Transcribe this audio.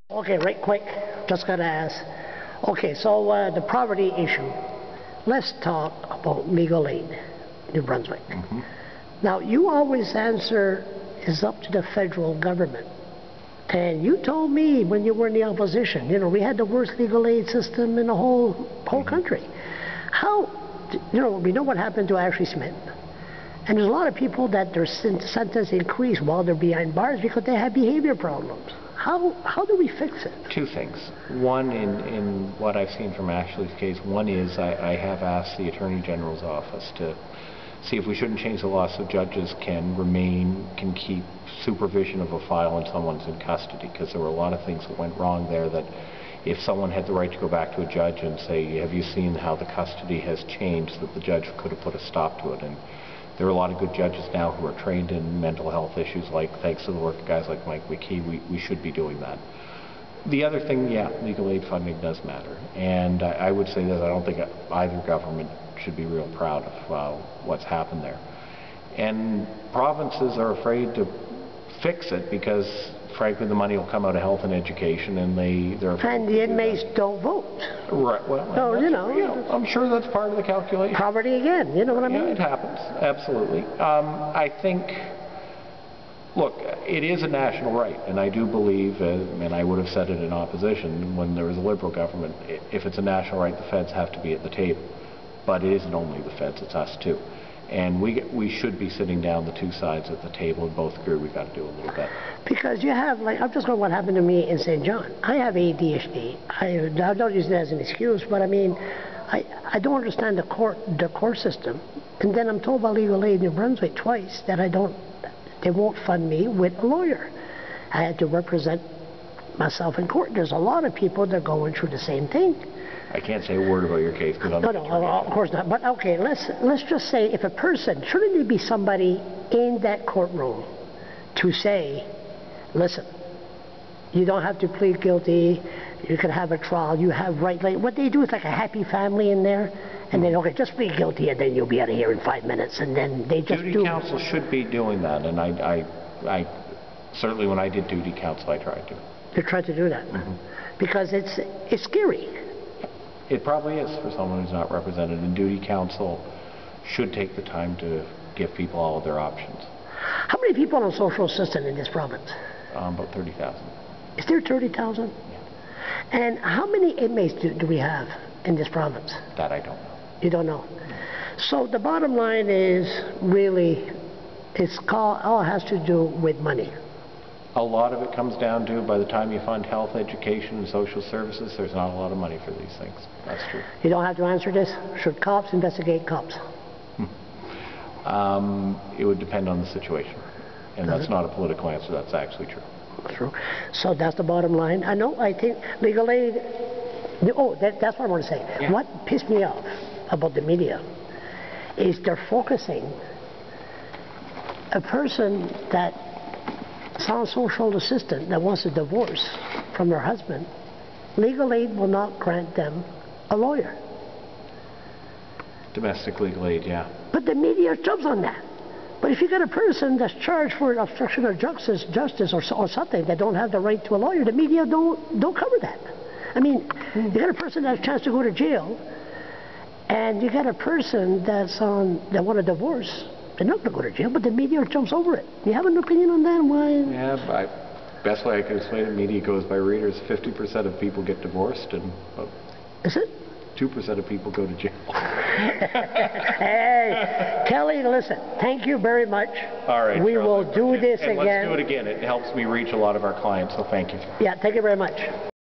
Okay, right quick, just gotta ask. Okay, so the poverty issue. Let's talk about legal aid, New Brunswick. Now, you always answer is up to the federal government. And you told me when you were in the opposition, you know, we had the worst legal aid system in the whole country. How, you know, we know what happened to Ashley Smith. And there's a lot of people that their sentence increased while they're behind bars because they have behavior problems. How do we fix it? Two things. One, in what I've seen from Ashley's case, one is I have asked the Attorney General's office to see if we shouldn't change the law so judges can keep supervision of a file when someone's in custody, because there were a lot of things that went wrong there that if someone had the right to go back to a judge and say, have you seen how the custody has changed, that the judge could have put a stop to it. And there are a lot of good judges now who are trained in mental health issues, like thanks to the work of guys like Mike McKee, we should be doing that. The other thing, yeah, legal aid funding does matter. And I would say that I don't think either government should be real proud of what's happened there. And provinces are afraid to fix it because, frankly, the money will come out of health and education, and they're afraid. And the inmates don't vote. Right. Well, so, you know, I'm sure that's part of the calculation. Poverty again, you know what I mean? Yeah, it happens. Absolutely. I think, look, it is a national right, and I do believe, and I would have said it in opposition when there was a Liberal government, if it's a national right, the feds have to be at the table. But it isn't only the feds, it's us too. And we should be sitting down the two sides at the table and both agree we've got to do a little better. Because you have, like, I'm just going to what happened to me in St. John. I have ADHD. I don't use it as an excuse, but I mean, I don't understand the court system. And then I'm told by Legal Aid New Brunswick twice that they won't fund me with a lawyer. I had to represent myself in court. There's a lot of people that are going through the same thing. I can't say a word about your case because I'm no, of course not. But okay, let's just say if a person, shouldn't there be somebody in that courtroom to say, listen, you don't have to plead guilty, you can have a trial, you have right. Like, what they do is like a happy family in there, and then okay, just plead guilty, and then you'll be out of here in 5 minutes, and then they just Duty counsel should be doing that, and I certainly when I did duty counsel, I tried to. You tried to do that because it's scary. It probably is for someone who's not represented, and duty counsel should take the time to give people all of their options. How many people on social assistance in this province? About 30,000. Is there 30,000? Yeah. And how many inmates do we have in this province? That I don't know. You don't know? So the bottom line is really, all has to do with money. A lot of it comes down to, by the time you fund health, education, and social services, there's not a lot of money for these things. That's true. You don't have to answer this? Should cops investigate cops? It would depend on the situation. And that's not a political answer. That's actually true. True. So that's the bottom line. I think legal aid, that's what I want to say. Yeah. What pissed me off about the media is they're focusing a person that sound social assistant that wants a divorce from their husband, legal aid will not grant them a lawyer. Domestic legal aid, yeah. But the media jumps on that. But if you got a person that's charged for obstruction of justice or something that don't have the right to a lawyer, the media don't cover that. I mean, you got a person that has a chance to go to jail, and you got a person that want a divorce. They're not going to go to jail, but the media jumps over it. Do you have an opinion on that? Why? Yeah, best way I can explain it, media goes by readers. 50% of people get divorced, and is it? 2% of people go to jail. Hey, Kelly, listen, thank you very much. All right. We will do this again. Let's do it again. It helps me reach a lot of our clients, so thank you. Yeah, thank you very much.